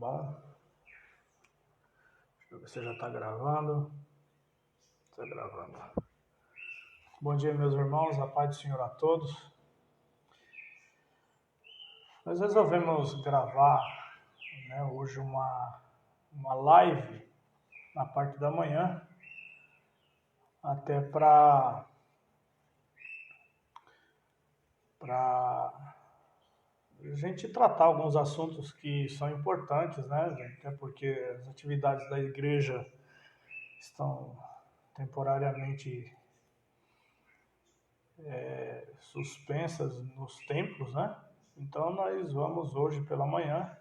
Bom, deixa eu ver se já está gravando. Está gravando. Bom dia, meus irmãos, a paz do Senhor a todos. Nós resolvemos gravar, hoje uma live na parte da manhã, até para a gente tratar alguns assuntos que são importantes, né, até porque as atividades da igreja estão temporariamente suspensas nos templos, né? Então nós vamos hoje pela manhã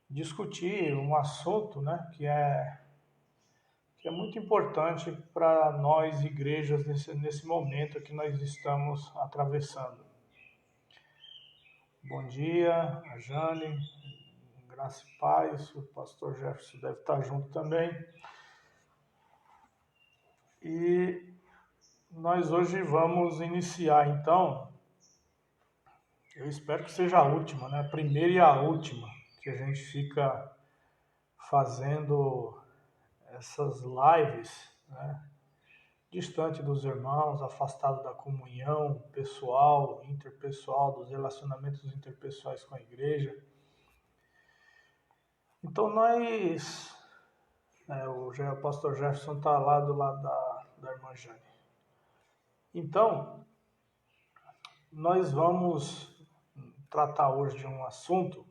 discutir um assunto, né, que é muito importante para nós igrejas nesse momento que nós estamos atravessando. Bom dia, a Jane, graça e paz, o pastor Jefferson deve estar junto também. E nós hoje vamos iniciar, então, eu espero que seja a última, né? A primeira e a última, que a gente fica fazendo essas lives, né? Distante dos irmãos, afastado da comunhão pessoal, interpessoal, dos relacionamentos interpessoais com a igreja. Então o pastor Jefferson está lá do lado da irmã Jane. Então, nós vamos tratar hoje de um assunto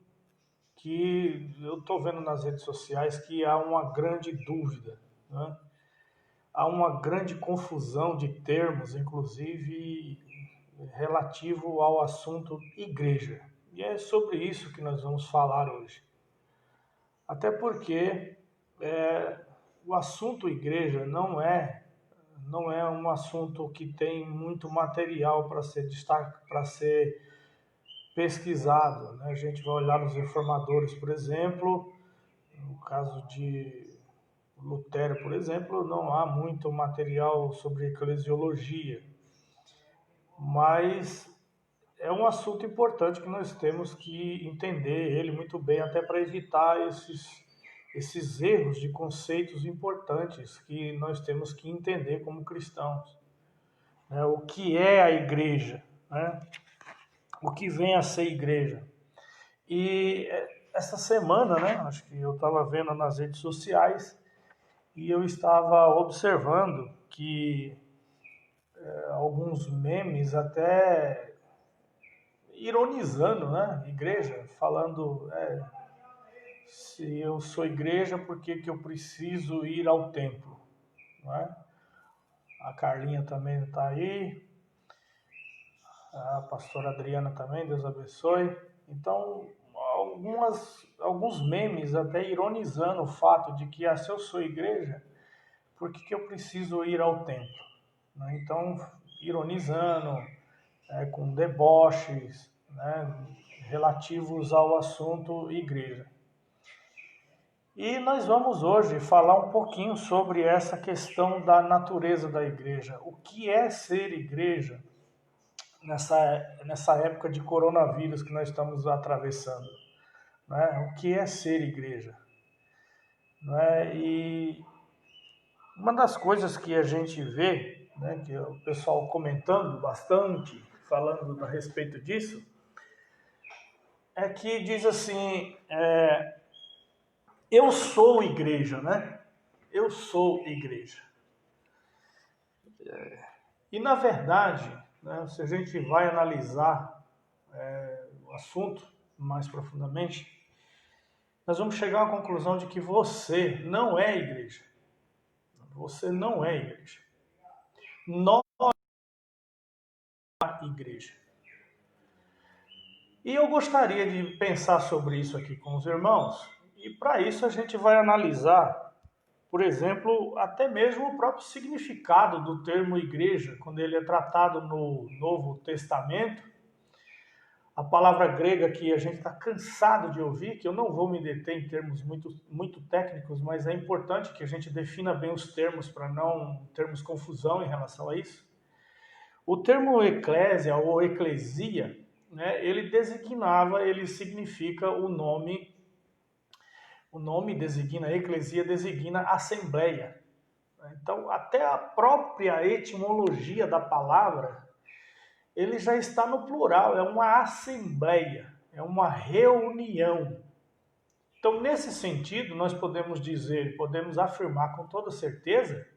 que eu estou vendo nas redes sociais que há uma grande dúvida, né? Há uma grande confusão de termos, inclusive relativo ao assunto igreja. E é sobre isso que nós vamos falar hoje. Até porque o assunto igreja não é um assunto que tem muito material para ser pesquisado, né? A gente vai olhar nos reformadores, por exemplo, no caso de Lutero, por exemplo, não há muito material sobre eclesiologia, mas é um assunto importante que nós temos que entender ele muito bem, até para evitar esses erros de conceitos importantes que nós temos que entender como cristãos, né? O que é a igreja, né? O que vem a ser igreja. E essa semana, né, acho que eu estava vendo nas redes sociais e eu estava observando que alguns memes até ironizando, né, igreja, falando se eu sou igreja, por que eu preciso ir ao templo, não é? A Carlinha também está aí, a pastora Adriana também, Deus abençoe. Então, alguns memes até ironizando o fato de que se eu sou igreja, por que eu preciso ir ao templo? Né? Então, ironizando, com deboches, né, relativos ao assunto igreja. E nós vamos hoje falar um pouquinho sobre essa questão da natureza da igreja. O que é ser igreja nessa época de coronavírus que nós estamos atravessando, né? O que é ser igreja, né? E uma das coisas que a gente vê, né, que o pessoal comentando bastante, falando a respeito disso, é que diz assim, eu sou igreja, né? Eu sou igreja. E na verdade, né, se a gente vai analisar o assunto mais profundamente, nós vamos chegar à conclusão de que você não é igreja. Você não é igreja. Nós somos a igreja. E eu gostaria de pensar sobre isso aqui com os irmãos, e para isso a gente vai analisar, por exemplo, até mesmo o próprio significado do termo igreja, quando ele é tratado no Novo Testamento. A palavra grega que a gente está cansado de ouvir, que eu não vou me deter em termos muito técnicos, mas é importante que a gente defina bem os termos para não termos confusão em relação a isso. O termo eclésia ou eclesia, né, ele significa o nome O nome designa, eclesia designa assembleia. Então, até a própria etimologia da palavra, ele já está no plural, é uma assembleia, é uma reunião. Então, nesse sentido, nós podemos dizer, podemos afirmar com toda certeza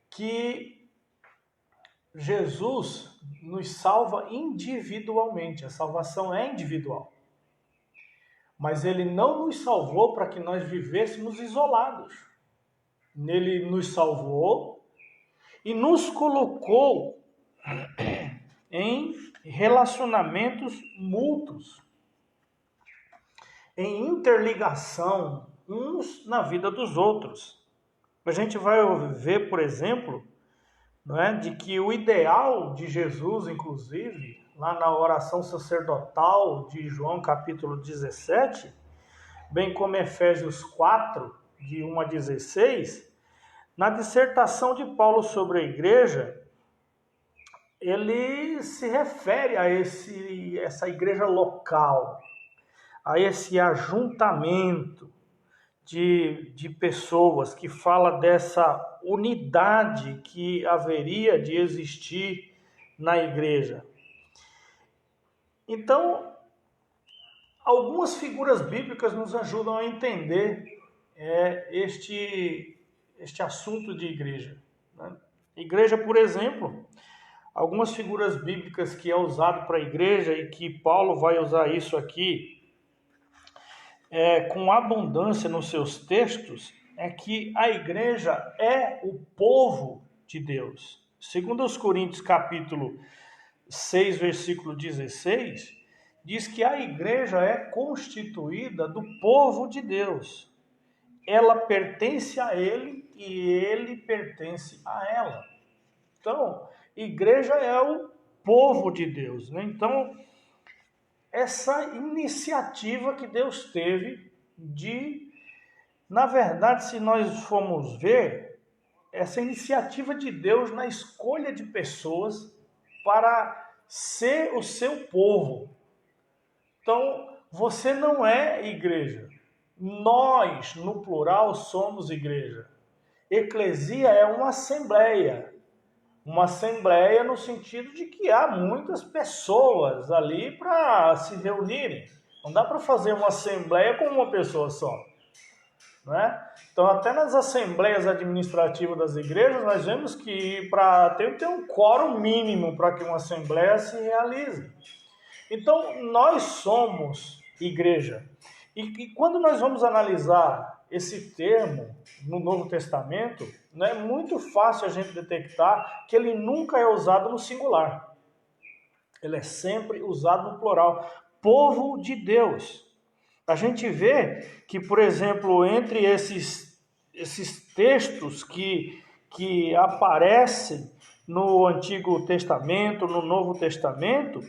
que Jesus nos salva individualmente, a salvação é individual. Mas ele não nos salvou para que nós vivêssemos isolados. Ele nos salvou e nos colocou em relacionamentos mútuos, em interligação uns na vida dos outros. A gente vai ver, por exemplo, não é, de que o ideal de Jesus, inclusive, lá na oração sacerdotal de João capítulo 17, bem como Efésios 4, de 1 a 16, na dissertação de Paulo sobre a igreja, ele se refere a essa igreja local, a esse ajuntamento de pessoas, que fala dessa unidade que haveria de existir na igreja. Então, algumas figuras bíblicas nos ajudam a entender este assunto de igreja. Né? Igreja, por exemplo, algumas figuras bíblicas que é usado para a igreja e que Paulo vai usar isso aqui com abundância nos seus textos, é que a igreja é o povo de Deus. Segundo os Coríntios capítulo 6, versículo 16, diz que a igreja é constituída do povo de Deus. Ela pertence a ele e ele pertence a ela. Então, igreja é o povo de Deus, né? Então, essa iniciativa que Deus teve na verdade, se nós formos ver, essa iniciativa de Deus na escolha de pessoas para ser o seu povo. Então, você não é igreja. Nós, no plural, somos igreja. Eclesia é uma assembleia. Uma assembleia no sentido de que há muitas pessoas ali para se reunirem. Não dá para fazer uma assembleia com uma pessoa só. Né? Então, até nas assembleias administrativas das igrejas, nós vemos que tem que ter um quórum mínimo para que uma assembleia se realize. Então, nós somos igreja. E quando nós vamos analisar esse termo no Novo Testamento, né, é muito fácil a gente detectar que ele nunca é usado no singular. Ele é sempre usado no plural. Povo de Deus. A gente vê que, por exemplo, entre esses textos que aparecem no Antigo Testamento, no Novo Testamento,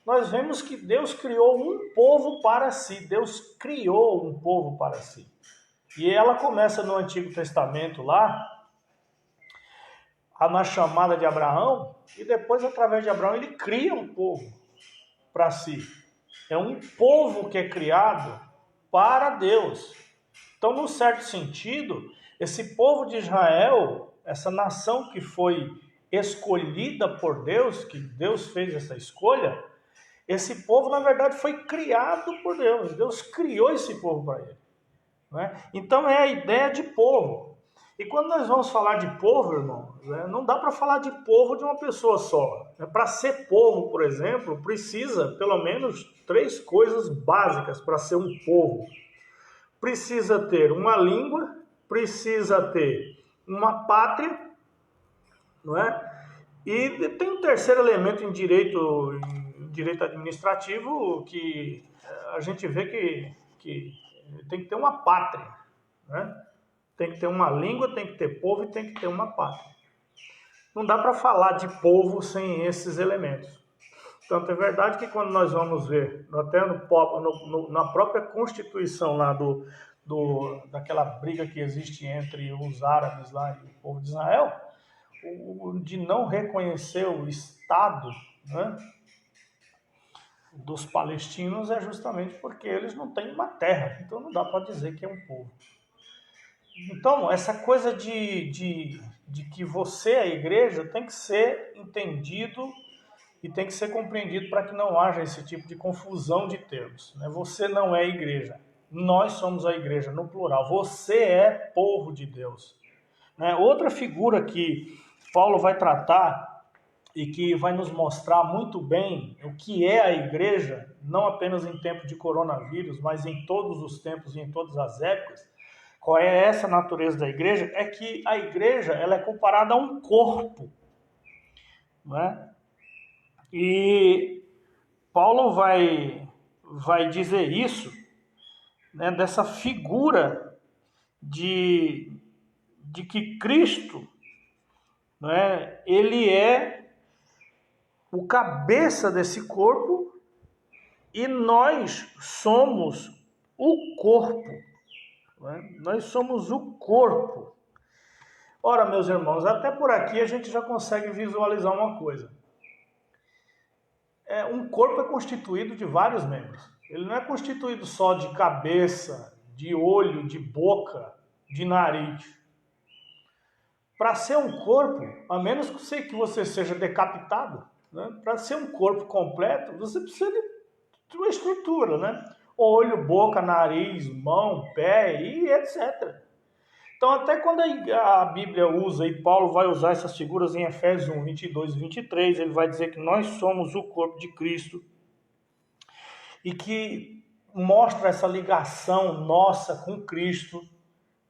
nós vemos que Deus criou um povo para si. Deus criou um povo para si. E ela começa no Antigo Testamento lá, na chamada de Abraão, e depois, através de Abraão, ele cria um povo para si. É um povo que é criado para Deus. Então, num certo sentido, esse povo de Israel, essa nação que foi escolhida por Deus, que Deus fez essa escolha, esse povo, na verdade, foi criado por Deus. Deus criou esse povo para ele. Né? Então, é a ideia de povo. E quando nós vamos falar de povo, irmão, né, não dá para falar de povo de uma pessoa só. Para ser povo, por exemplo, precisa pelo menos 3 coisas básicas para ser um povo. Precisa ter uma língua, precisa ter uma pátria, não é? E tem um terceiro elemento em direito administrativo que a gente vê que tem que ter uma pátria, né? Tem que ter uma língua, tem que ter povo e tem que ter uma pátria. Não dá para falar de povo sem esses elementos. Tanto é verdade que quando nós vamos ver, até na própria Constituição lá daquela briga que existe entre os árabes lá e o povo de Israel, de não reconhecer o Estado, né, dos palestinos é justamente porque eles não têm uma terra, então não dá para dizer que é um povo. Então, essa coisa de que você é a igreja tem que ser entendido e tem que ser compreendido para que não haja esse tipo de confusão de termos. Né? Você não é a igreja, nós somos a igreja, no plural. Você é povo de Deus. Né? Outra figura que Paulo vai tratar e que vai nos mostrar muito bem o que é a igreja, não apenas em tempo de coronavírus, mas em todos os tempos e em todas as épocas, qual é essa natureza da igreja, é que a igreja ela é comparada a um corpo. Né? E Paulo vai dizer isso, né, dessa figura de que Cristo, né, ele é o cabeça desse corpo e nós somos o corpo. Né? Nós somos o corpo. Ora, meus irmãos, até por aqui a gente já consegue visualizar uma coisa. Um corpo é constituído de vários membros. Ele não é constituído só de cabeça, de olho, de boca, de nariz. Para ser um corpo, a menos que você seja decapitado, né? Para ser um corpo completo, você precisa de uma estrutura, né? Olho, boca, nariz, mão, pé e etc. Então, até quando a Bíblia usa, e Paulo vai usar essas figuras em Efésios 1, 22 e 23, ele vai dizer que nós somos o corpo de Cristo e que mostra essa ligação nossa com Cristo.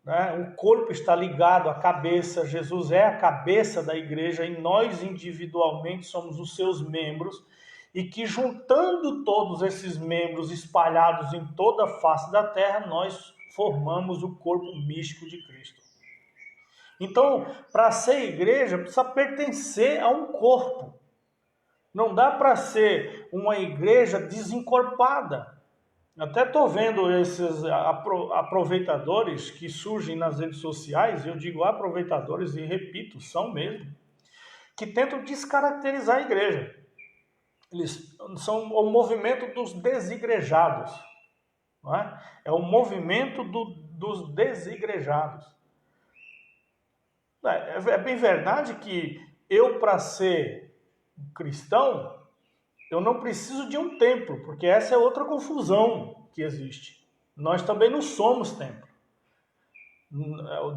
Né? O corpo está ligado à cabeça, Jesus é a cabeça da igreja e nós individualmente somos os seus membros e que juntando todos esses membros espalhados em toda a face da terra, nós formamos o corpo místico de Cristo. Então, para ser igreja, precisa pertencer a um corpo. Não dá para ser uma igreja desencorpada. Até estou vendo esses aproveitadores que surgem nas redes sociais, eu digo aproveitadores e repito, são mesmo, que tentam descaracterizar a igreja. Eles são o movimento dos desigrejados. Não é? É o movimento dos desigrejados. É bem verdade que eu, para ser cristão, eu não preciso de um templo, porque essa é outra confusão que existe. Nós também não somos templo.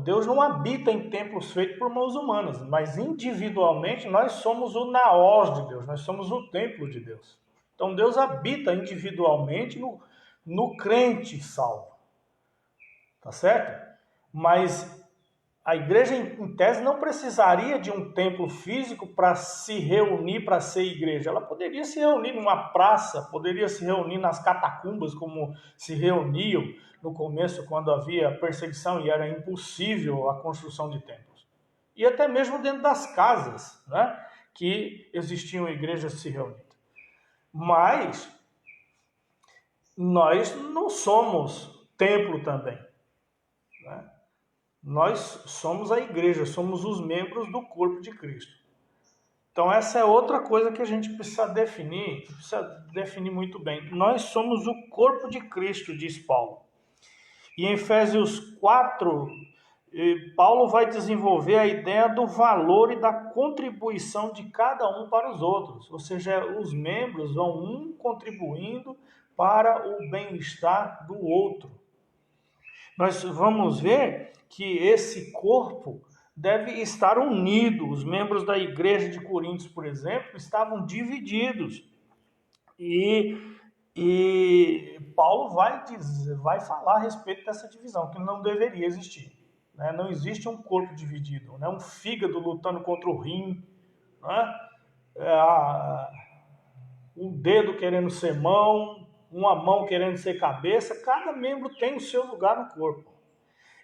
Deus não habita em templos feitos por mãos humanas, mas individualmente nós somos o naós de Deus, nós somos o templo de Deus. Então Deus habita individualmente no crente salvo. Tá certo? Mas a igreja, em tese, não precisaria de um templo físico para se reunir, para ser igreja. Ela poderia se reunir numa praça, poderia se reunir nas catacumbas, como se reuniam no começo, quando havia perseguição e era impossível a construção de templos. E até mesmo dentro das casas, né, que existiam igrejas se reunindo. Mas nós não somos templo também. Né? Nós somos a igreja, somos os membros do corpo de Cristo. Então essa é outra coisa que a gente precisa definir muito bem. Nós somos o corpo de Cristo, diz Paulo. E em Efésios 4, Paulo vai desenvolver a ideia do valor e da contribuição de cada um para os outros. Ou seja, os membros vão um contribuindo para o bem-estar do outro. Nós vamos ver que esse corpo deve estar unido. Os membros da igreja de Coríntios, por exemplo, estavam divididos. E Paulo vai falar a respeito dessa divisão, que não deveria existir. Né? Não existe um corpo dividido, né? Um fígado lutando contra o rim, né? Um dedo querendo ser mão, uma mão querendo ser cabeça. Cada membro tem o seu lugar no corpo.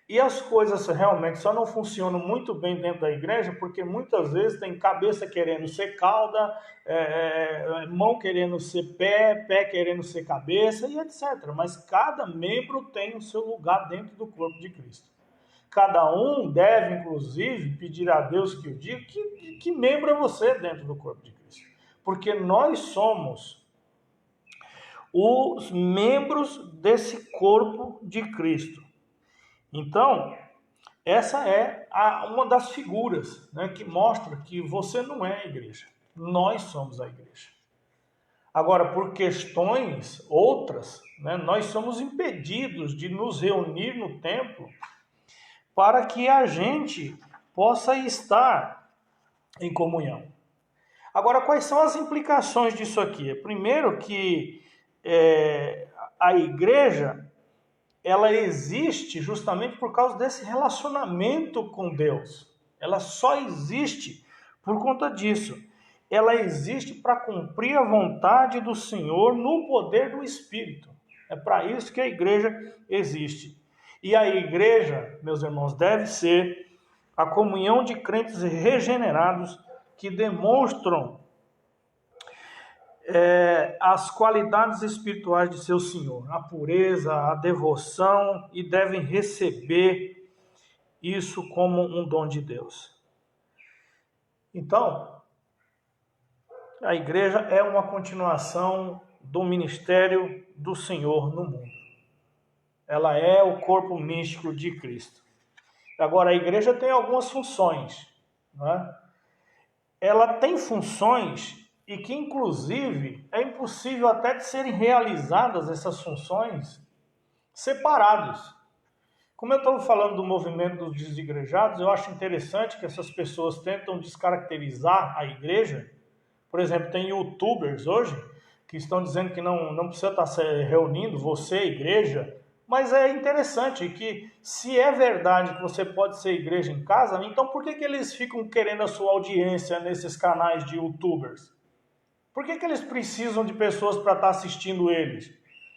E as coisas realmente só não funcionam muito bem dentro da igreja porque muitas vezes tem cabeça querendo ser cauda, mão querendo ser pé, pé querendo ser cabeça e etc. Mas cada membro tem o seu lugar dentro do corpo de Cristo. Cada um deve, inclusive, pedir a Deus que o diga que membro é você dentro do corpo de Cristo. Porque nós somos os membros desse corpo de Cristo. Então, essa é uma das figuras, né, que mostra que você não é a igreja. Nós somos a igreja. Agora, por questões outras, né, nós somos impedidos de nos reunir no templo para que a gente possa estar em comunhão. Agora, quais são as implicações disso aqui? Primeiro que a igreja, ela existe justamente por causa desse relacionamento com Deus. Ela só existe por conta disso. Ela existe para cumprir a vontade do Senhor no poder do Espírito. É para isso que a igreja existe. E a igreja, meus irmãos, deve ser a comunhão de crentes regenerados que demonstram as qualidades espirituais de seu Senhor, a pureza, a devoção, e devem receber isso como um dom de Deus. Então, a igreja é uma continuação do ministério do Senhor no mundo. Ela é o corpo místico de Cristo. Agora, a igreja tem algumas funções, né? Ela tem funções e que, inclusive, é impossível até de serem realizadas essas funções separados. Como eu estou falando do movimento dos desigrejados, eu acho interessante que essas pessoas tentam descaracterizar a igreja. Por exemplo, tem youtubers hoje que estão dizendo que não precisa estar se reunindo, você, igreja. Mas é interessante que, se é verdade que você pode ser igreja em casa, então por que eles ficam querendo a sua audiência nesses canais de youtubers? Por que eles precisam de pessoas para estar assistindo eles?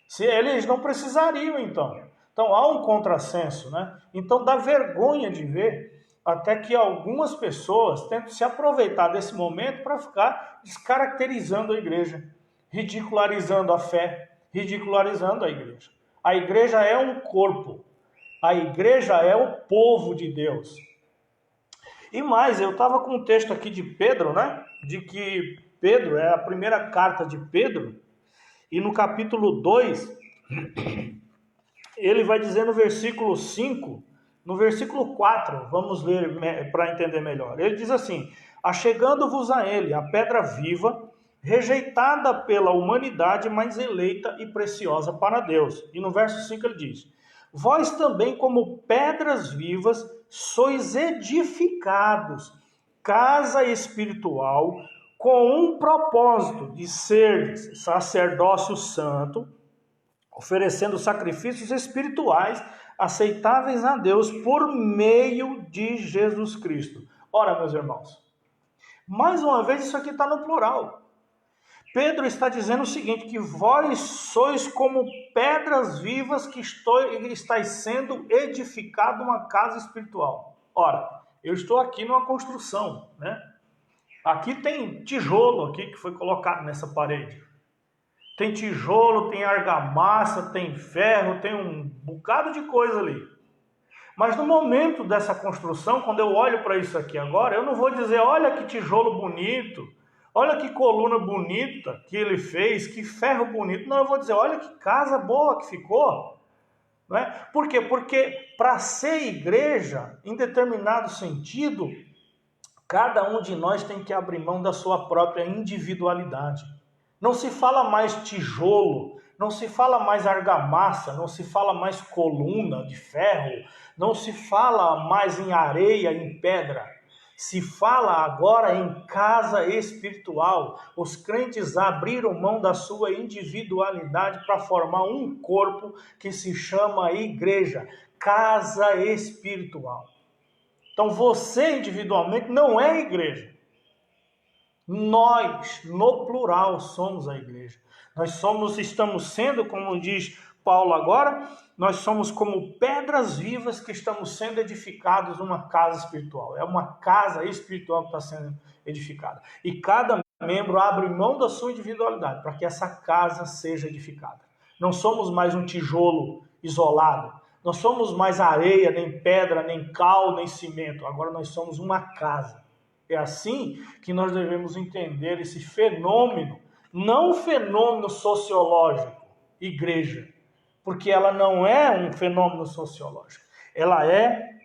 Se eles não precisariam, então. Então há um contrassenso, né? Então dá vergonha de ver até que algumas pessoas tentam se aproveitar desse momento para ficar descaracterizando a igreja, ridicularizando a fé, ridicularizando a igreja. A igreja é um corpo. A igreja é o povo de Deus. E mais, eu estava com um texto aqui de Pedro, né? De que Pedro é a primeira carta de Pedro. E no capítulo 2, ele vai dizer no versículo 5, no versículo 4, vamos ler para entender melhor. Ele diz assim: achegando-vos a ele, a pedra viva, rejeitada pela humanidade, mas eleita e preciosa para Deus. E no verso 5 ele diz: vós também, como pedras vivas, sois edificados, casa espiritual, com um propósito de ser sacerdócio santo, oferecendo sacrifícios espirituais aceitáveis a Deus por meio de Jesus Cristo. Ora, meus irmãos, mais uma vez isso aqui está no plural. Pedro está dizendo o seguinte, que vós sois como pedras vivas que estáis sendo edificado uma casa espiritual. Ora, eu estou aqui numa construção, né? Aqui tem tijolo aqui que foi colocado nessa parede. Tem tijolo, tem argamassa, tem ferro, tem um bocado de coisa ali. Mas no momento dessa construção, quando eu olho para isso aqui agora, eu não vou dizer, olha que tijolo bonito, olha que coluna bonita que ele fez, que ferro bonito. Não, eu vou dizer, olha que casa boa que ficou. Não é? Por quê? Porque para ser igreja, em determinado sentido, cada um de nós tem que abrir mão da sua própria individualidade. Não se fala mais tijolo, não se fala mais argamassa, não se fala mais coluna de ferro, não se fala mais em areia, em pedra. Se fala agora em casa espiritual. Os crentes abriram mão da sua individualidade para formar um corpo que se chama igreja, casa espiritual. Então você individualmente não é a igreja. Nós, no plural, somos a igreja. Estamos sendo, como diz Paulo agora, nós somos como pedras vivas que estamos sendo edificados numa casa espiritual. É uma casa espiritual que está sendo edificada. E cada membro abre mão da sua individualidade para que essa casa seja edificada. Não somos mais um tijolo isolado. Não somos mais areia, nem pedra, nem cal, nem cimento. Agora nós somos uma casa. É assim que nós devemos entender esse fenômeno, não um fenômeno sociológico, igreja, porque ela não é um fenômeno sociológico, ela é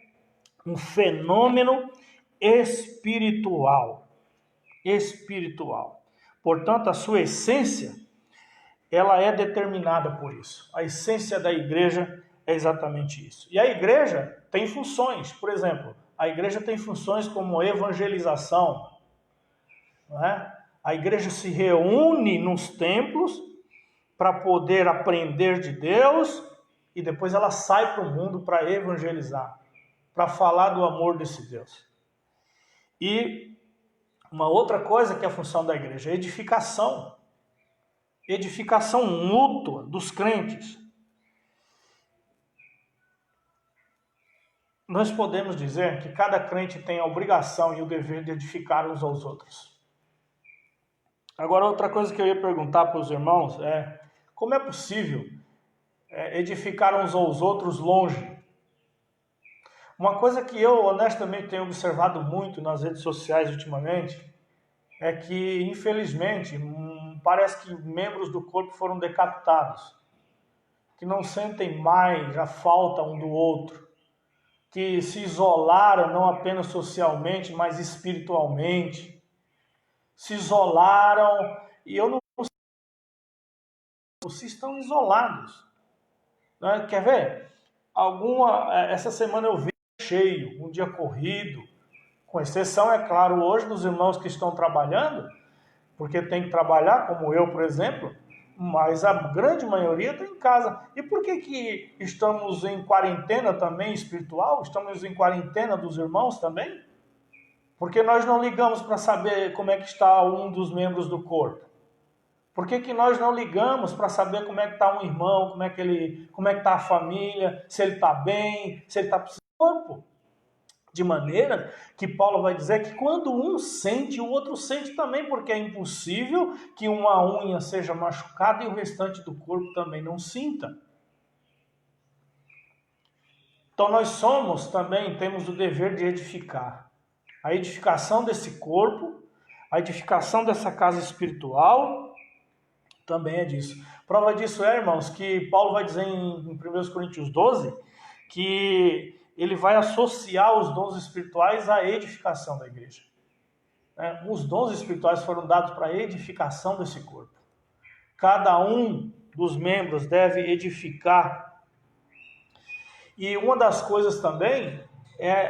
um fenômeno espiritual. Portanto, a sua essência, ela é determinada por isso. A essência da igreja é exatamente isso. E a igreja tem funções, por exemplo, a igreja tem funções como evangelização, não é? A igreja se reúne nos templos para poder aprender de Deus e depois ela sai para o mundo para evangelizar, para falar do amor desse Deus. E uma outra coisa que é a função da igreja é edificação mútua dos crentes. Nós podemos dizer que cada crente tem a obrigação e o dever de edificar uns aos outros. Agora, outra coisa que eu ia perguntar para os irmãos é: como é possível edificar uns aos outros longe? Uma coisa que eu honestamente tenho observado muito nas redes sociais ultimamente é que, infelizmente, parece que membros do corpo foram decapitados, que não sentem mais a falta um do outro, que se isolaram não apenas socialmente, mas espiritualmente. Se isolaram, e eu não sei se estão isolados. Né? Quer ver? Essa semana eu vi cheio, um dia corrido, com exceção, é claro, hoje dos irmãos que estão trabalhando, porque tem que trabalhar, como eu, por exemplo, mas a grande maioria está em casa. E por que estamos em quarentena também espiritual? Estamos em quarentena dos irmãos também? Porque nós não ligamos para saber como é que está um dos membros do corpo. Por que nós não ligamos para saber como é que está um irmão, como é que está a família, se ele está bem, se ele está precisando do corpo? De maneira que Paulo vai dizer que quando um sente, o outro sente também, porque é impossível que uma unha seja machucada e o restante do corpo também não sinta. Então nós temos o dever de edificar. A edificação desse corpo, a edificação dessa casa espiritual, também é disso. Prova disso irmãos, que Paulo vai dizer em 1 Coríntios 12, que ele vai associar os dons espirituais à edificação da igreja. Os dons espirituais foram dados para a edificação desse corpo. Cada um dos membros deve edificar. E uma das coisas também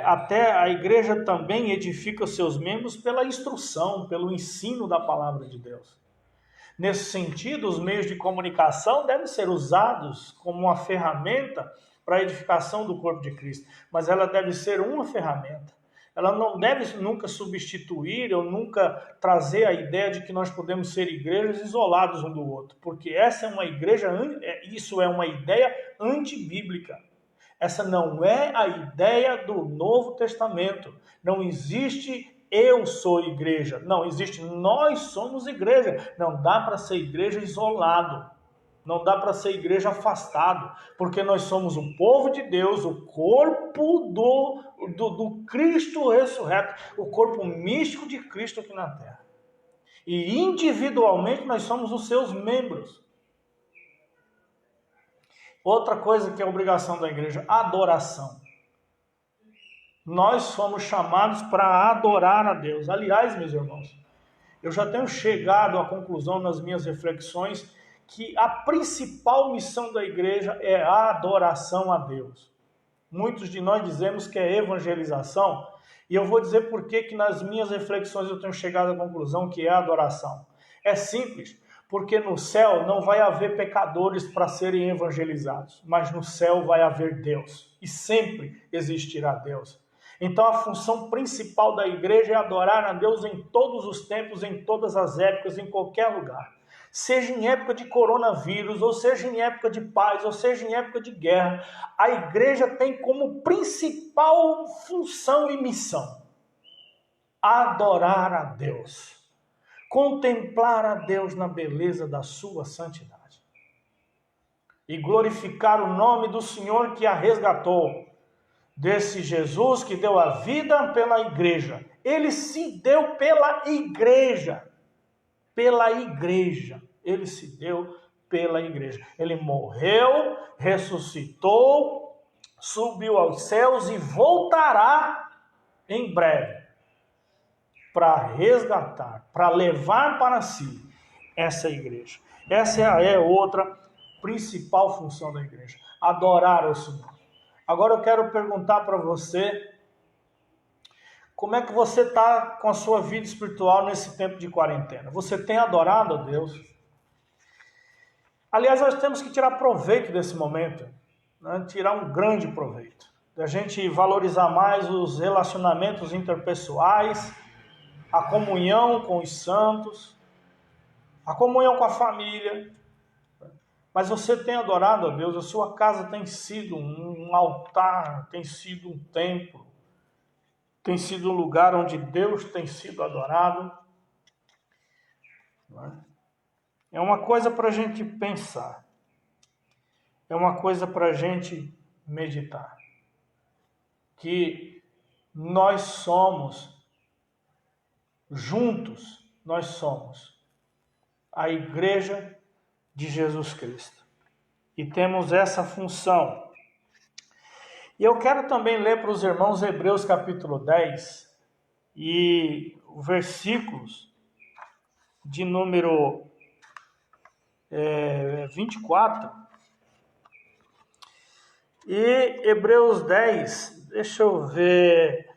até a igreja também edifica os seus membros pela instrução, pelo ensino da palavra de Deus. Nesse sentido, os meios de comunicação devem ser usados como uma ferramenta para a edificação do corpo de Cristo, mas ela deve ser uma ferramenta. Ela não deve nunca substituir ou nunca trazer a ideia de que nós podemos ser igrejas isolados um do outro, porque isso é uma ideia antibíblica. Essa não é a ideia do Novo Testamento. Não existe eu sou igreja. Não existe nós somos igreja. Não dá para ser igreja isolado. Não dá para ser igreja afastado. Porque nós somos o povo de Deus, o corpo do Cristo ressurreto. O corpo místico de Cristo aqui na terra. E individualmente nós somos os seus membros. Outra coisa que é obrigação da igreja, adoração. Nós fomos chamados para adorar a Deus. Aliás, meus irmãos, eu já tenho chegado à conclusão nas minhas reflexões que a principal missão da igreja é a adoração a Deus. Muitos de nós dizemos que é evangelização, e eu vou dizer por que nas minhas reflexões eu tenho chegado à conclusão que é adoração. É simples. Porque no céu não vai haver pecadores para serem evangelizados, mas no céu vai haver Deus, e sempre existirá Deus. Então a função principal da igreja é adorar a Deus em todos os tempos, em todas as épocas, em qualquer lugar. Seja em época de coronavírus, ou seja em época de paz, ou seja em época de guerra, a igreja tem como principal função e missão adorar a Deus. Contemplar a Deus na beleza da sua santidade e glorificar o nome do Senhor que a resgatou, desse Jesus que deu a vida pela igreja. Ele se deu pela igreja, ele se deu pela igreja. Ele morreu, ressuscitou, subiu aos céus e voltará em breve para resgatar, para levar para si essa igreja. Essa é outra principal função da igreja, adorar o Senhor. Agora eu quero perguntar para você, como é que você está com a sua vida espiritual nesse tempo de quarentena? Você tem adorado a Deus? Aliás, nós temos que tirar proveito desse momento, né? Tirar um grande proveito. Da gente valorizar mais os relacionamentos interpessoais, a comunhão com os santos, a comunhão com a família. Mas você tem adorado a Deus, a sua casa tem sido um altar, tem sido um templo, tem sido um lugar onde Deus tem sido adorado. É uma coisa para a gente pensar, é uma coisa para a gente meditar, que nós somos, juntos, nós somos a igreja de Jesus Cristo. E temos essa função. E eu quero também ler para os irmãos Hebreus capítulo 10 e versículos de número 24. E Hebreus 10, deixa eu ver,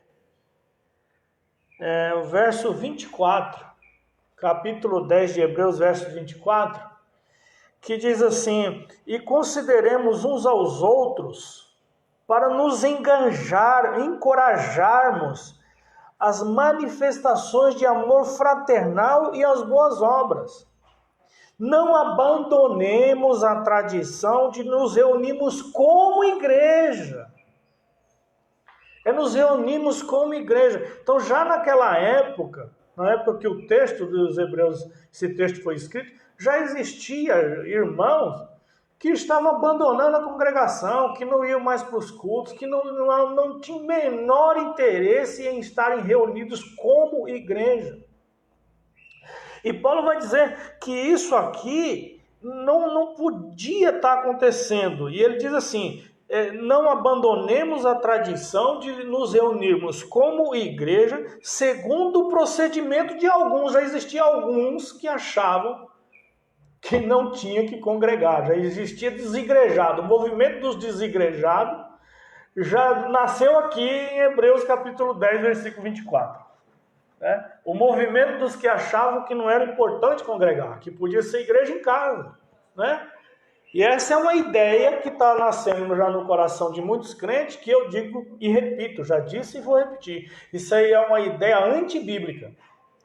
o verso 24, capítulo 10 de Hebreus, verso 24, que diz assim: e consideremos uns aos outros para nos encorajarmos as manifestações de amor fraternal e as boas obras. Não abandonemos a tradição de nos reunirmos como igreja. Nos reunimos como igreja. Então, já naquela época, na época que o texto dos Hebreus, esse texto foi escrito, já existia irmãos que estavam abandonando a congregação, que não iam mais para os cultos, que não tinham menor interesse em estarem reunidos como igreja. E Paulo vai dizer que isso aqui não podia estar acontecendo. E ele diz assim: não abandonemos a tradição de nos reunirmos como igreja, segundo o procedimento de alguns. Já existiam alguns que achavam que não tinha que congregar, já existia desigrejado. O movimento dos desigrejados já nasceu aqui em Hebreus capítulo 10, versículo 24. O movimento dos que achavam que não era importante congregar, que podia ser igreja em casa. E essa é uma ideia que está nascendo já no coração de muitos crentes, que eu digo e repito, já disse e vou repetir. Isso aí é uma ideia antibíblica.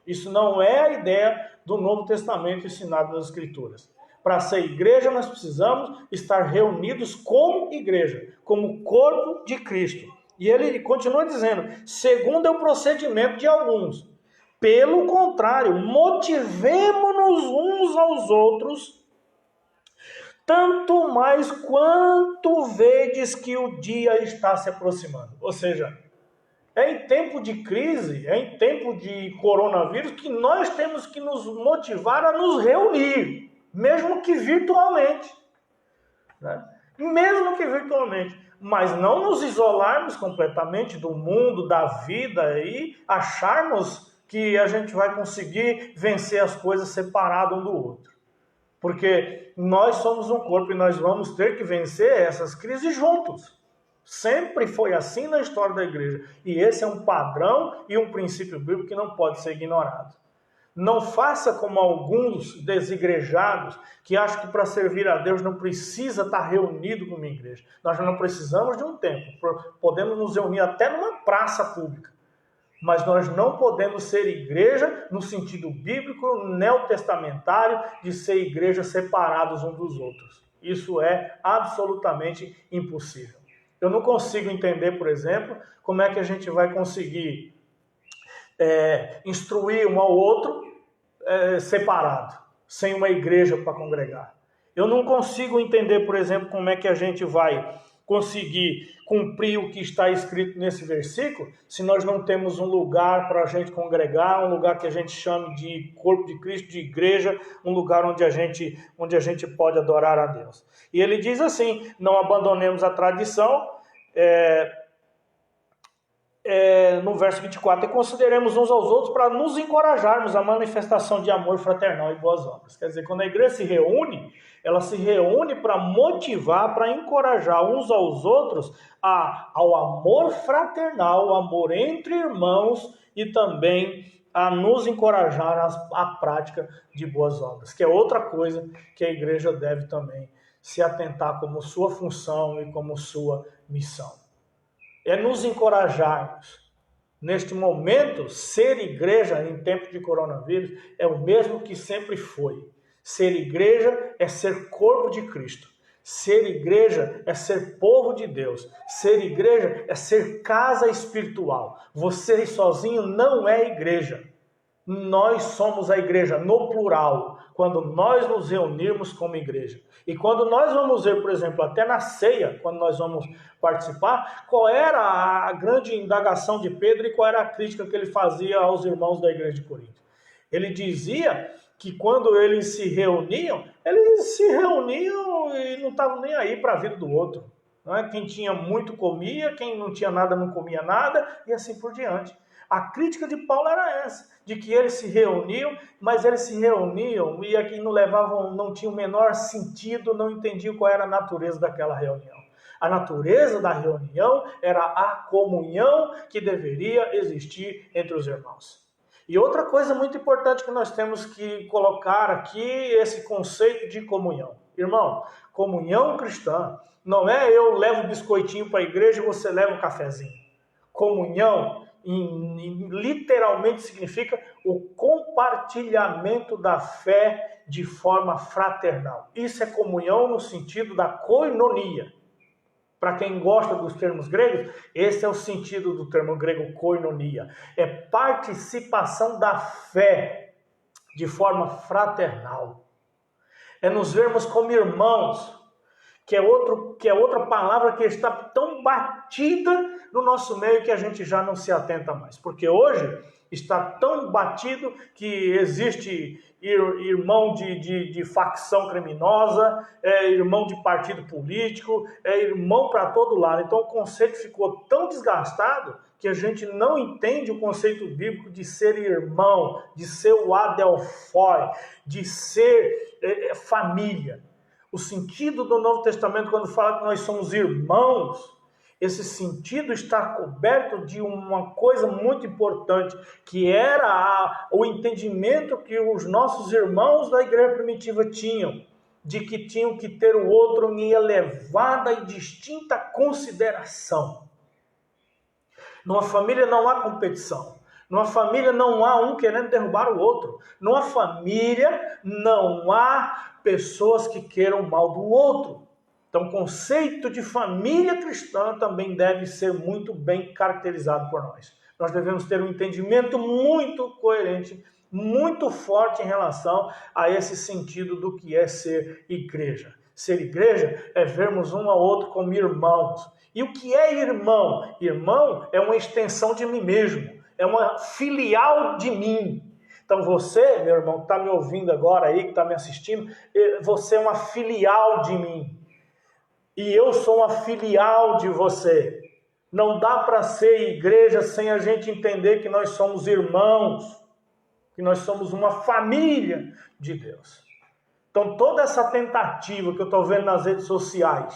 Isso não é a ideia do Novo Testamento ensinado nas Escrituras. Para ser igreja, nós precisamos estar reunidos como igreja, como corpo de Cristo. E ele continua dizendo: segundo é o procedimento de alguns. Pelo contrário, motivemo-nos uns aos outros, tanto mais quanto vedes que o dia está se aproximando. Ou seja, é em tempo de crise, é em tempo de coronavírus que nós temos que nos motivar a nos reunir, mesmo que virtualmente. Mesmo que virtualmente. Mas não nos isolarmos completamente do mundo, da vida e acharmos que a gente vai conseguir vencer as coisas separado um do outro. Porque nós somos um corpo e nós vamos ter que vencer essas crises juntos. Sempre foi assim na história da igreja. E esse é um padrão e um princípio bíblico que não pode ser ignorado. Não faça como alguns desigrejados que acham que para servir a Deus não precisa estar reunido como igreja. Nós não precisamos de um templo. Podemos nos reunir até numa praça pública. Mas nós não podemos ser igreja no sentido bíblico, neotestamentário, de ser igreja separados uns dos outros. Isso é absolutamente impossível. Eu não consigo entender, por exemplo, como é que a gente vai conseguir instruir um ao outro separado, sem uma igreja para congregar. Eu não consigo entender, por exemplo, como é que a gente vai conseguir cumprir o que está escrito nesse versículo se nós não temos um lugar para a gente congregar, um lugar que a gente chame de corpo de Cristo, de igreja, um lugar onde a gente pode adorar a Deus. E ele diz assim, não abandonemos a tradição, no verso 24, e consideremos uns aos outros para nos encorajarmos a manifestação de amor fraternal e boas obras. Quer dizer, quando a igreja se reúne, ela se reúne para motivar, para encorajar uns aos outros ao amor fraternal, ao amor entre irmãos e também a nos encorajar à prática de boas obras, que é outra coisa que a igreja deve também se atentar como sua função e como sua missão. É nos encorajarmos. Neste momento, ser igreja em tempo de coronavírus é o mesmo que sempre foi. Ser igreja é ser corpo de Cristo. Ser igreja é ser povo de Deus. Ser igreja é ser casa espiritual. Você sozinho não é igreja. Nós somos a igreja no plural, quando nós nos reunirmos como igreja. E quando nós vamos ver, por exemplo, até na ceia, quando nós vamos participar, qual era a grande indagação de Pedro e qual era a crítica que ele fazia aos irmãos da igreja de Corinto. Ele dizia que quando eles se reuniam e não estavam nem aí para a vida do outro. Não é? Quem tinha muito comia, quem não tinha nada não comia nada, e assim por diante. A crítica de Paulo era essa, de que eles se reuniam, mas eles se reuniam e aqui não tinha o menor sentido, não entendiam qual era a natureza daquela reunião. A natureza da reunião era a comunhão que deveria existir entre os irmãos. E outra coisa muito importante que nós temos que colocar aqui, esse conceito de comunhão. Irmão, comunhão cristã não é eu levo o biscoitinho para a igreja e você leva o cafezinho. Comunhão literalmente significa o compartilhamento da fé de forma fraternal. Isso é comunhão no sentido da koinonia. Para quem gosta dos termos gregos, esse é o sentido do termo grego koinonia. É participação da fé de forma fraternal. É nos vermos como irmãos, que é outra palavra que está tão batida no nosso meio que a gente já não se atenta mais. Porque hoje está tão batido que existe irmão de facção criminosa, irmão de partido político, irmão para todo lado. Então o conceito ficou tão desgastado que a gente não entende o conceito bíblico de ser irmão, de ser o adelphoi, de ser família. O sentido do Novo Testamento, quando fala que nós somos irmãos, esse sentido está coberto de uma coisa muito importante, que era o entendimento que os nossos irmãos da igreja primitiva tinham, de que tinham que ter o outro em elevada e distinta consideração. Numa família não há competição. Numa família não há um querendo derrubar o outro. Numa família não há pessoas que queiram o mal do outro. Então, o conceito de família cristã também deve ser muito bem caracterizado por nós. Nós devemos ter um entendimento muito coerente, muito forte em relação a esse sentido do que é ser igreja. Ser igreja é vermos um ao outro como irmãos. E o que é irmão? Irmão é uma extensão de mim mesmo, é uma filial de mim. Então você, meu irmão, que está me ouvindo agora aí, que está me assistindo, você é uma filial de mim. E eu sou uma filial de você. Não dá para ser igreja sem a gente entender que nós somos irmãos, que nós somos uma família de Deus. Então toda essa tentativa que eu estou vendo nas redes sociais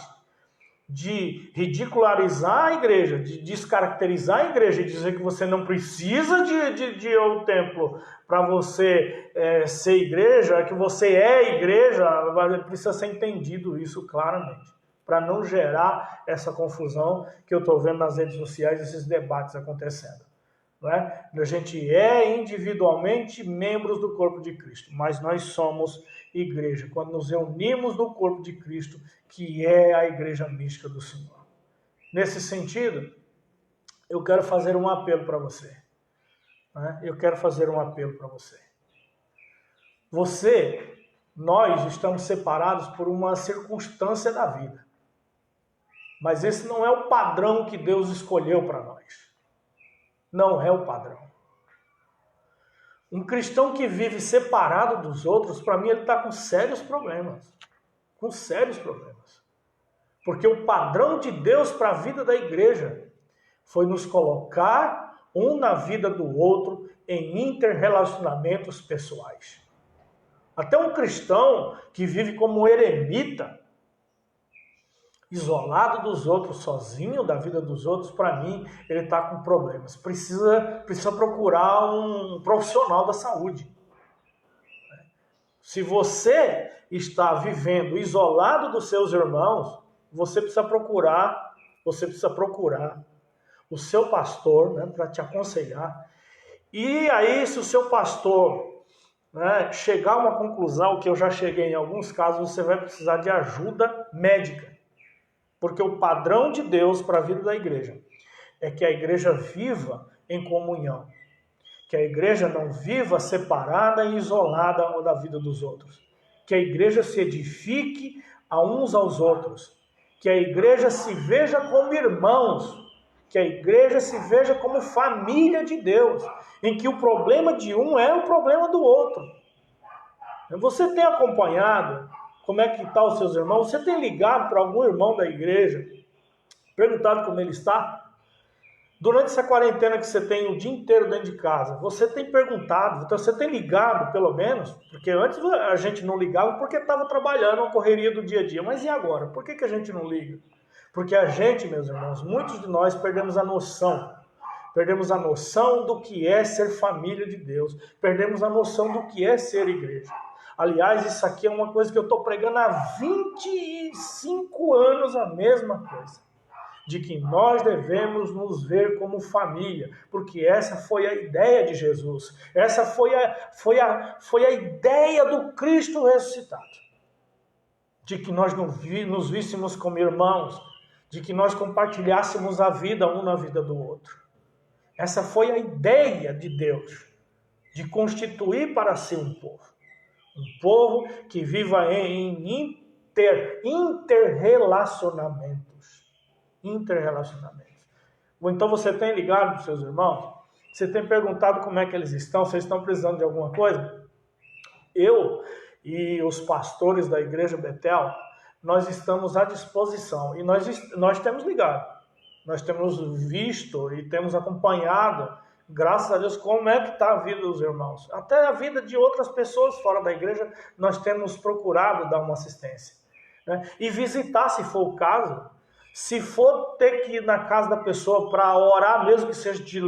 de ridicularizar a igreja, de descaracterizar a igreja e dizer que você não precisa de ir ao templo para você ser igreja, que você é igreja, precisa ser entendido isso claramente, para não gerar essa confusão que eu estou vendo nas redes sociais, esses debates acontecendo. Não é? A gente é individualmente membros do corpo de Cristo, mas nós somos igreja, quando nos reunimos no corpo de Cristo, que é a igreja mística do Senhor. Nesse sentido, eu quero fazer um apelo para você. Né? Eu quero fazer um apelo para você. Nós estamos separados por uma circunstância da vida. Mas esse não é o padrão que Deus escolheu para nós. Não é o padrão. Um cristão que vive separado dos outros, para mim, ele está com sérios problemas. Com sérios problemas. Porque o padrão de Deus para a vida da igreja foi nos colocar um na vida do outro em interrelacionamentos pessoais. Até um cristão que vive como um eremita, isolado dos outros, sozinho da vida dos outros, para mim, ele está com problemas. Precisa procurar um profissional da saúde. Se você está vivendo isolado dos seus irmãos, você precisa procurar o seu pastor, né, para te aconselhar. E aí, se o seu pastor, né, chegar a uma conclusão, que eu já cheguei em alguns casos, você vai precisar de ajuda médica. Porque o padrão de Deus para a vida da igreja é que a igreja viva em comunhão. Que a igreja não viva separada e isolada da vida dos outros. Que a igreja se edifique a uns aos outros. Que a igreja se veja como irmãos. Que a igreja se veja como família de Deus. Em que o problema de um é o problema do outro. Você tem acompanhado como é que estão os seus irmãos? Você tem ligado para algum irmão da igreja, perguntado como ele está? Durante essa quarentena que você tem o dia inteiro dentro de casa, você tem perguntado, então você tem ligado pelo menos, porque antes a gente não ligava porque estava trabalhando a correria do dia a dia, mas e agora? Por que a gente não liga? Porque a gente, meus irmãos, muitos de nós perdemos a noção do que é ser família de Deus, perdemos a noção do que é ser igreja. Aliás, isso aqui é uma coisa que eu estou pregando há 25 anos, a mesma coisa. De que nós devemos nos ver como família, porque essa foi a ideia de Jesus. Essa foi a ideia do Cristo ressuscitado. De que nós nos víssemos como irmãos, de que nós compartilhássemos a vida um na vida do outro. Essa foi a ideia de Deus, de constituir para si um povo. Um povo que viva em interrelacionamentos. Então você tem ligado para os seus irmãos? Você tem perguntado como é que eles estão? Vocês estão precisando de alguma coisa? Eu e os pastores da Igreja Betel, nós estamos à disposição. E nós temos ligado. Nós temos visto e temos acompanhado, graças a Deus, como é que está a vida dos irmãos. Até a vida de outras pessoas fora da igreja, nós temos procurado dar uma assistência. Né? E visitar, se for o caso, se for ter que ir na casa da pessoa para orar, mesmo que seja de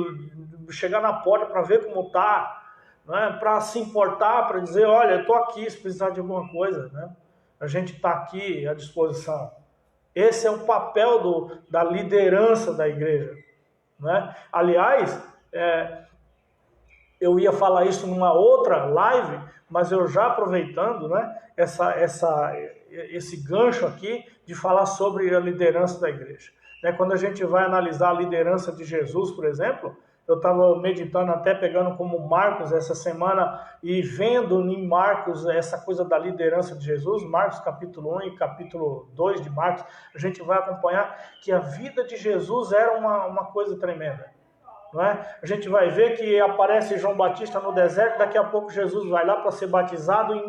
chegar na porta para ver como está, né? Para se importar, para dizer, olha, eu estou aqui, se precisar de alguma coisa, né? A gente está aqui à disposição. Esse é o papel da liderança da igreja. Né? Aliás, eu ia falar isso numa outra live, mas eu já aproveitando, né, esse gancho aqui de falar sobre a liderança da igreja. Né? Quando a gente vai analisar a liderança de Jesus, por exemplo, eu estava meditando, até pegando como Marcos essa semana e vendo em Marcos essa coisa da liderança de Jesus, Marcos capítulo 1 e capítulo 2 de Marcos, a gente vai acompanhar que a vida de Jesus era uma coisa tremenda. Não é? A gente vai ver que aparece João Batista no deserto, daqui a pouco Jesus vai lá para ser batizado, e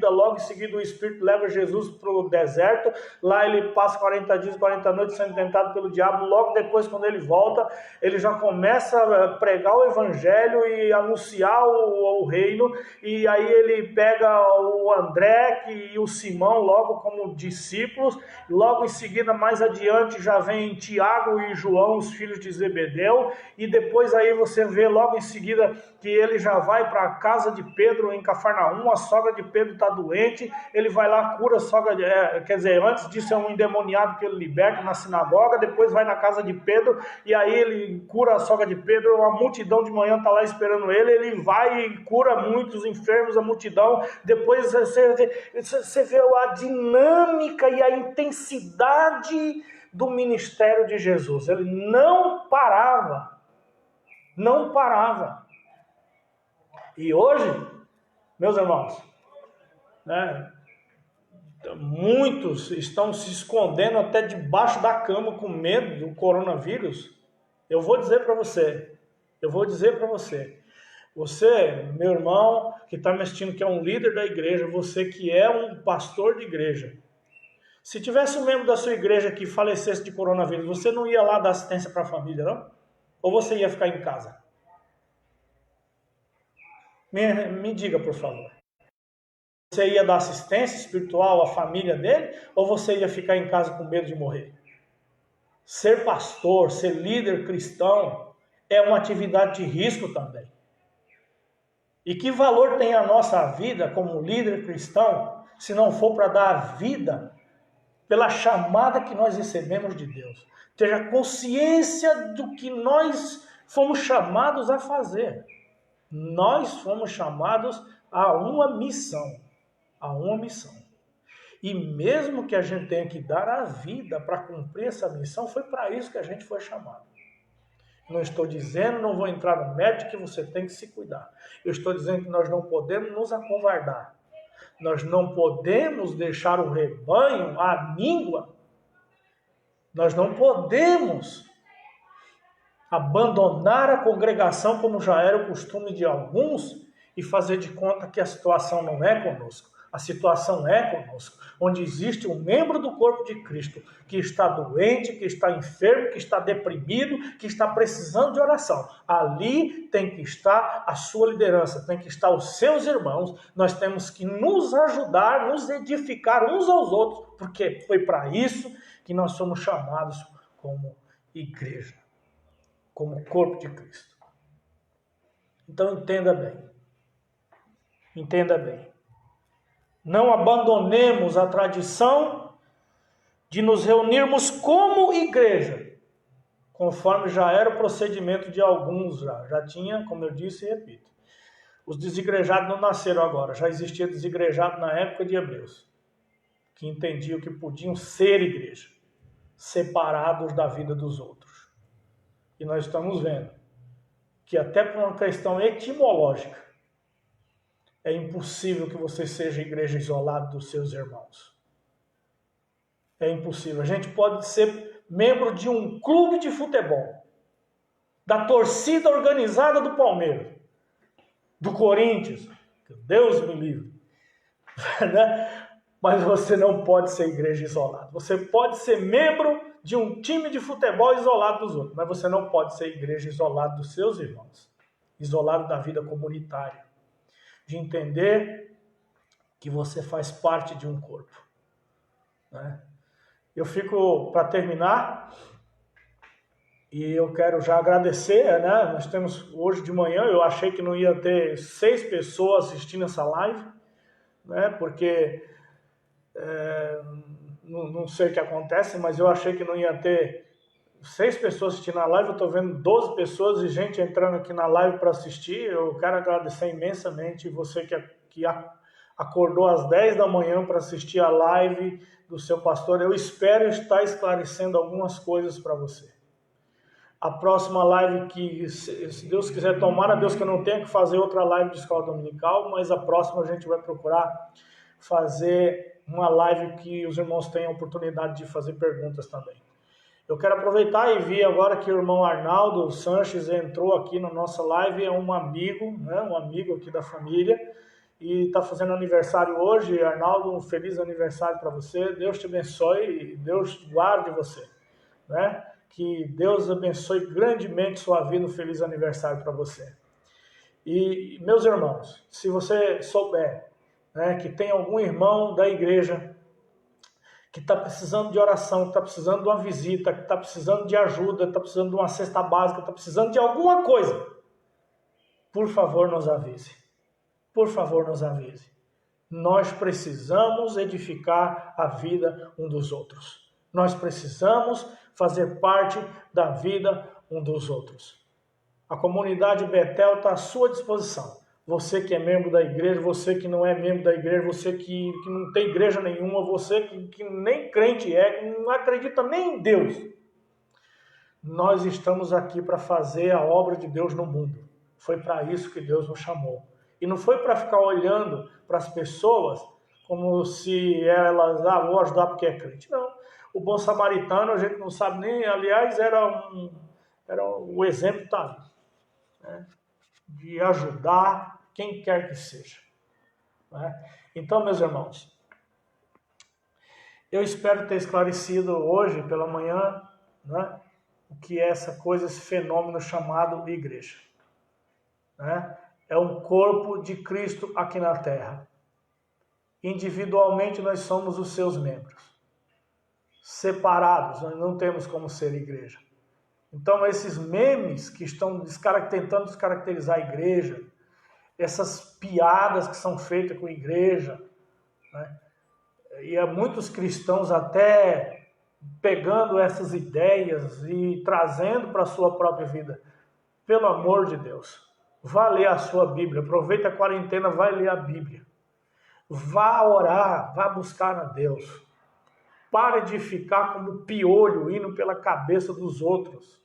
logo em seguida o Espírito leva Jesus para o deserto, lá ele passa 40 dias, 40 noites sendo tentado pelo diabo, logo depois quando ele volta, ele já começa a pregar o evangelho e anunciar o reino, e aí ele pega o André e o Simão logo como discípulos, logo em seguida mais adiante já vem Tiago e João, os filhos de Zebedeu, e depois aí você vê logo em seguida que ele já vai para a casa de Pedro em Cafarnaum, a sogra de Pedro está doente, ele vai lá, cura a sogra, antes disso é um endemoniado que ele liberta na sinagoga, depois vai na casa de Pedro, e aí ele cura a sogra de Pedro, uma multidão de manhã está lá esperando ele vai e cura muitos enfermos, a multidão, depois você vê a dinâmica e a intensidade do ministério de Jesus, ele não parava. E hoje, meus irmãos, né, muitos estão se escondendo até debaixo da cama com medo do coronavírus. Eu vou dizer para você, você, meu irmão, que está me assistindo, que é um líder da igreja, você que é um pastor de igreja, se tivesse um membro da sua igreja que falecesse de coronavírus, você não ia lá dar assistência para a família, não? Ou você ia ficar em casa? Me diga, por favor. Você ia dar assistência espiritual à família dele? Ou você ia ficar em casa com medo de morrer? Ser pastor, ser líder cristão, é uma atividade de risco também. E que valor tem a nossa vida como líder cristão, se não for para dar a vida pela chamada que nós recebemos de Deus? Ter a consciência do que nós fomos chamados a fazer. Nós fomos chamados a uma missão. E mesmo que a gente tenha que dar a vida para cumprir essa missão, foi para isso que a gente foi chamado. Não estou dizendo, não vou entrar no mérito que você tem que se cuidar. Eu estou dizendo que nós não podemos nos acovardar. Nós não podemos deixar o rebanho à míngua. Nós não podemos abandonar a congregação como já era o costume de alguns e fazer de conta que a situação não é conosco. A situação é conosco, onde existe um membro do corpo de Cristo que está doente, que está enfermo, que está deprimido, que está precisando de oração. Ali tem que estar a sua liderança, tem que estar os seus irmãos. Nós temos que nos ajudar, nos edificar uns aos outros, porque foi para isso que nós somos chamados como igreja, como corpo de Cristo. Então entenda bem. Não abandonemos a tradição de nos reunirmos como igreja, conforme já era o procedimento de alguns já tinha, como eu disse e repito. Os desigrejados não nasceram agora, já existia desigrejado na época de Hebreus, que entendiam que podiam ser igreja, separados da vida dos outros. E nós estamos vendo que até por uma questão etimológica, é impossível que você seja igreja isolada dos seus irmãos. É impossível. A gente pode ser membro de um clube de futebol, da torcida organizada do Palmeiras, do Corinthians, que Deus me livre, né? Mas você não pode ser igreja isolada. Você pode ser membro de um time de futebol isolado dos outros, mas você não pode ser igreja isolada dos seus irmãos, isolado da vida comunitária, de entender que você faz parte de um corpo, né? Eu fico, para terminar, e eu quero já agradecer, né? Nós temos hoje de manhã, eu achei que não ia ter 6 pessoas assistindo essa live, né? Porque não sei o que acontece, mas eu achei que não ia ter 6 pessoas assistindo a live. Eu estou vendo 12 pessoas e gente entrando aqui na live para assistir. Eu quero agradecer imensamente você que acordou às 10 da manhã para assistir a live do seu pastor. Eu espero estar esclarecendo algumas coisas para você. A próxima live que, se Deus quiser, tomara Deus que eu não tenha que fazer outra live de escola dominical, mas a próxima a gente vai procurar fazer uma live que os irmãos tenham oportunidade de fazer perguntas também. Eu quero aproveitar e vi agora que o irmão Arnaldo Sanches entrou aqui na nossa live, é um amigo, né, um amigo aqui da família, e está fazendo aniversário hoje. Arnaldo, um feliz aniversário para você, Deus te abençoe e Deus guarde você, né? Que Deus abençoe grandemente sua vida, um feliz aniversário para você. E, meus irmãos, se você souber, né, que tem algum irmão da igreja que está precisando de oração, que está precisando de uma visita, que está precisando de ajuda, está precisando de uma cesta básica, está precisando de alguma coisa, por favor, nos avise. Por favor, nos avise. Nós precisamos edificar a vida um dos outros. Nós precisamos fazer parte da vida um dos outros. A comunidade Betel está à sua disposição. Você que é membro da igreja, você que não é membro da igreja, você que não tem igreja nenhuma, você que nem crente é, que não acredita nem em Deus. Nós estamos aqui para fazer a obra de Deus no mundo. Foi para isso que Deus nos chamou. E não foi para ficar olhando para as pessoas como se elas, vou ajudar porque é crente. Não, o bom samaritano a gente não sabe nem, aliás, o exemplo está ali, né? De ajudar quem quer que seja, né? Então, meus irmãos, eu espero ter esclarecido hoje pela manhã, né, o que é essa coisa, esse fenômeno chamado igreja, né? É um corpo de Cristo aqui na terra. Individualmente nós somos os seus membros. Separados, nós não temos como ser igreja. Então esses memes que estão tentando descaracterizar a igreja, essas piadas que são feitas com a igreja, né? E há muitos cristãos até pegando essas ideias e trazendo para a sua própria vida. Pelo amor de Deus, vá ler a sua Bíblia, aproveita a quarentena, vai ler a Bíblia. Vá orar, vá buscar a Deus. Pare de ficar como piolho indo pela cabeça dos outros.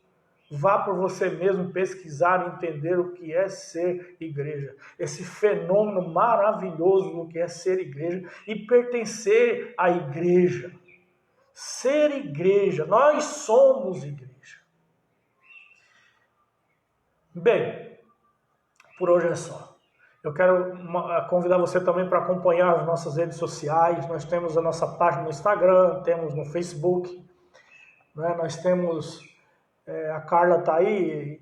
Vá por você mesmo pesquisar e entender o que é ser igreja. Esse fenômeno maravilhoso do que é ser igreja e pertencer à igreja. Ser igreja, nós somos igreja. Bem, por hoje é só. Eu quero convidar você também para acompanhar as nossas redes sociais. Nós temos a nossa página no Instagram, temos no Facebook, né? Nós temos, a Carla está aí,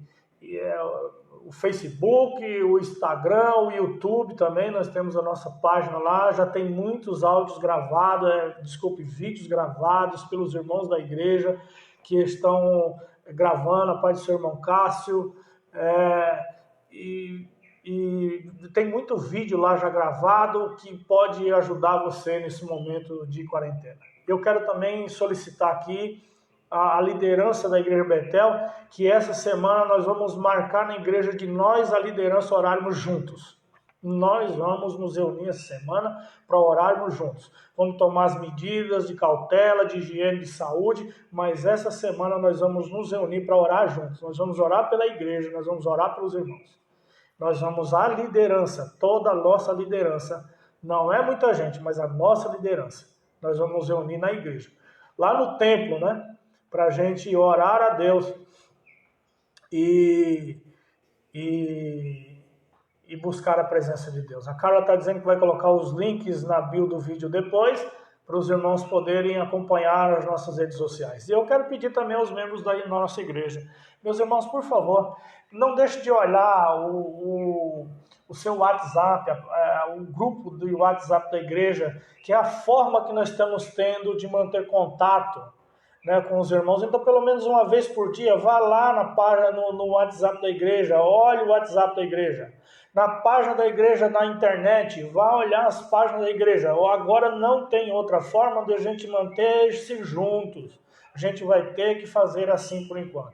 o Facebook, o Instagram, o YouTube também. Nós temos a nossa página lá, já tem muitos áudios gravados, vídeos gravados pelos irmãos da igreja que estão gravando, a paz do seu irmão Cássio, e tem muito vídeo lá já gravado que pode ajudar você nesse momento de quarentena. Eu quero também solicitar aqui a liderança da Igreja Betel, que essa semana nós vamos marcar na igreja de nós, a liderança, orarmos juntos. Nós vamos nos reunir essa semana para orarmos juntos. Vamos tomar as medidas de cautela, de higiene, de saúde, mas essa semana nós vamos nos reunir para orar juntos. Nós vamos orar pela igreja, nós vamos orar pelos irmãos. Nós vamos, a liderança, toda a nossa liderança, não é muita gente, mas a nossa liderança, nós vamos nos reunir na igreja. Lá no templo, né? Para a gente orar a Deus e buscar a presença de Deus. A Carla está dizendo que vai colocar os links na bio do vídeo depois, para os irmãos poderem acompanhar as nossas redes sociais. E eu quero pedir também aos membros da nossa igreja, meus irmãos, por favor, não deixe de olhar o seu WhatsApp, o grupo do WhatsApp da igreja, que é a forma que nós estamos tendo de manter contato, né, com os irmãos. Então, pelo menos uma vez por dia, vá lá na página, no WhatsApp da igreja, olhe o WhatsApp da igreja. Na página da igreja na internet, vá olhar as páginas da igreja. Agora não tem outra forma de a gente manter-se juntos. A gente vai ter que fazer assim por enquanto.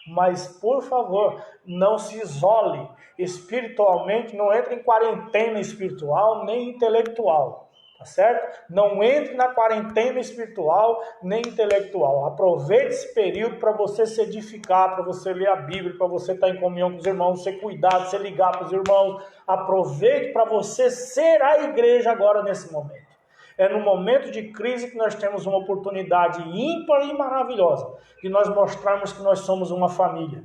Mas, por favor, não se isole espiritualmente, não entre em quarentena espiritual nem intelectual. Tá certo? Não entre na quarentena espiritual nem intelectual. Aproveite esse período para você se edificar, para você ler a Bíblia, para você estar em comunhão com os irmãos, você cuidar, você ligar para os irmãos. Aproveite para você ser a igreja agora nesse momento. É no momento de crise que nós temos uma oportunidade ímpar e maravilhosa de nós mostrarmos que nós somos uma família.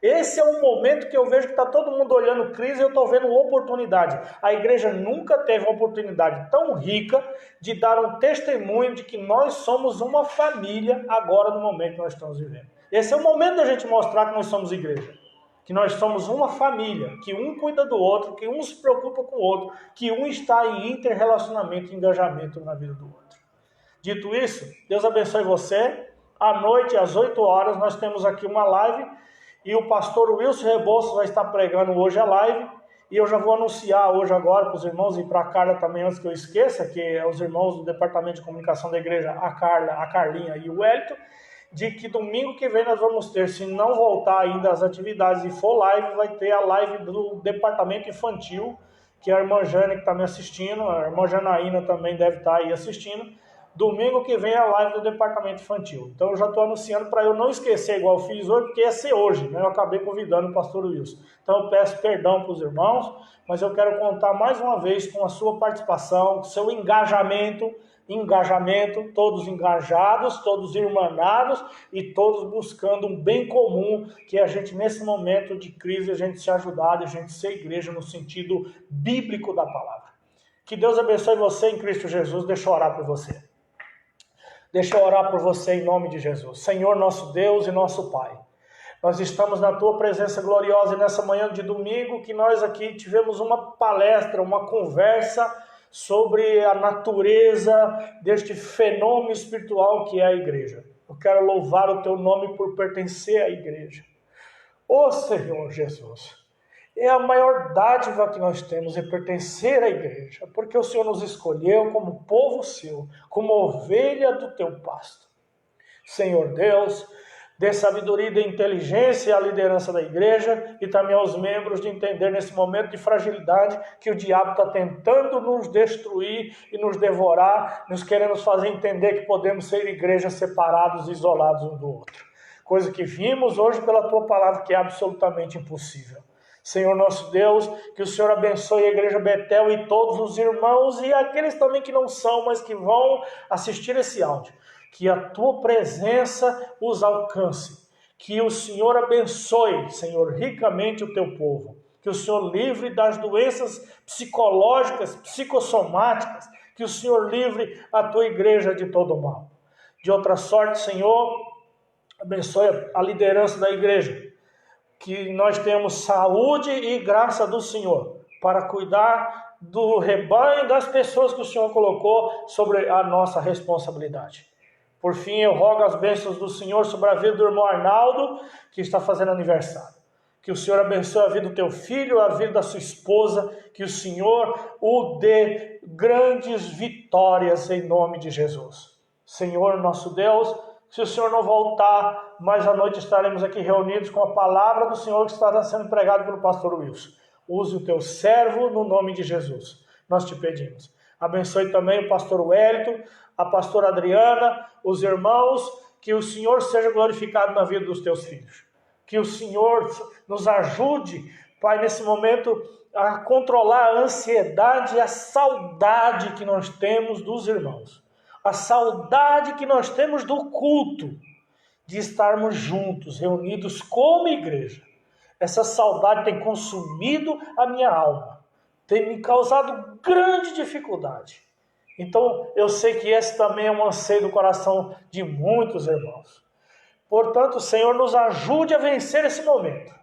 Esse é um momento que eu vejo que está todo mundo olhando crise e eu estou vendo oportunidade. A igreja nunca teve uma oportunidade tão rica de dar um testemunho de que nós somos uma família agora no momento que nós estamos vivendo. Esse é o momento da gente mostrar que nós somos igreja. Que nós somos uma família, que um cuida do outro, que um se preocupa com o outro, que um está em interrelacionamento e engajamento na vida do outro. Dito isso, Deus abençoe você. À noite, às 8 horas, nós temos aqui uma live. E o pastor Wilson Rebouças vai estar pregando hoje a live. E eu já vou anunciar hoje agora para os irmãos e para a Carla também, antes que eu esqueça, que é os irmãos do Departamento de Comunicação da Igreja, a Carla, a Carlinha e o Wellington, de que domingo que vem nós vamos ter, se não voltar ainda as atividades e for live, vai ter a live do Departamento Infantil, que a irmã Jane que está me assistindo, a irmã Janaína também deve estar aí assistindo, domingo que vem é a live do departamento infantil. Então eu já estou anunciando para eu não esquecer igual eu fiz hoje, porque ia ser hoje, né? Eu acabei convidando o pastor Wilson. Então eu peço perdão para os irmãos, mas eu quero contar mais uma vez com a sua participação, seu engajamento, todos engajados, todos irmanados e todos buscando um bem comum, que a gente nesse momento de crise, a gente se ajudar, a gente ser igreja no sentido bíblico da palavra. Que Deus abençoe você em Cristo Jesus. Deixa eu orar por você. Deixa eu orar por você em nome de Jesus. Senhor, nosso Deus e nosso Pai, nós estamos na Tua presença gloriosa e nessa manhã de domingo que nós aqui tivemos uma palestra, uma conversa sobre a natureza deste fenômeno espiritual que é a igreja. Eu quero louvar o Teu nome por pertencer à igreja. Ô Senhor Jesus, é a maior dádiva que nós temos é pertencer à igreja, porque o Senhor nos escolheu como povo seu, como ovelha do teu pasto. Senhor Deus, dê sabedoria e inteligência à liderança da igreja e também aos membros de entender nesse momento de fragilidade que o diabo está tentando nos destruir e nos devorar, nos querendo fazer entender que podemos ser igrejas separados e isolados um do outro. Coisa que vimos hoje pela tua palavra que é absolutamente impossível. Senhor nosso Deus, que o Senhor abençoe a Igreja Betel e todos os irmãos e aqueles também que não são, mas que vão assistir esse áudio. Que a Tua presença os alcance. Que o Senhor abençoe, Senhor, ricamente o Teu povo. Que o Senhor livre das doenças psicológicas, psicossomáticas. Que o Senhor livre a Tua igreja de todo mal. De outra sorte, Senhor, abençoe a liderança da igreja. Que nós temos saúde e graça do Senhor para cuidar do rebanho das pessoas que o Senhor colocou sobre a nossa responsabilidade. Por fim, eu rogo as bênçãos do Senhor sobre a vida do irmão Arnaldo, que está fazendo aniversário. Que o Senhor abençoe a vida do teu filho, a vida da sua esposa, que o Senhor o dê grandes vitórias em nome de Jesus. Senhor, nosso Deus, se o Senhor não voltar, mais à noite estaremos aqui reunidos com a palavra do Senhor que está sendo pregada pelo pastor Wilson. Use o teu servo no nome de Jesus. Nós te pedimos. Abençoe também o pastor Wellington, a pastora Adriana, os irmãos, que o Senhor seja glorificado na vida dos teus filhos. Que o Senhor nos ajude, Pai, nesse momento, a controlar a ansiedade e a saudade que nós temos dos irmãos. A saudade que nós temos do culto, de estarmos juntos, reunidos como igreja. Essa saudade tem consumido a minha alma, tem me causado grande dificuldade. Então, eu sei que esse também é um anseio do coração de muitos irmãos. Portanto, Senhor, nos ajude a vencer esse momento.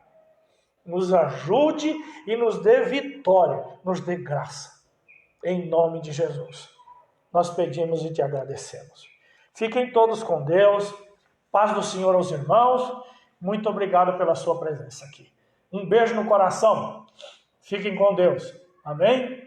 Nos ajude e nos dê vitória, nos dê graça. Em nome de Jesus. Nós pedimos e te agradecemos. Fiquem todos com Deus. Paz do Senhor aos irmãos. Muito obrigado pela sua presença aqui. Um beijo no coração. Fiquem com Deus. Amém?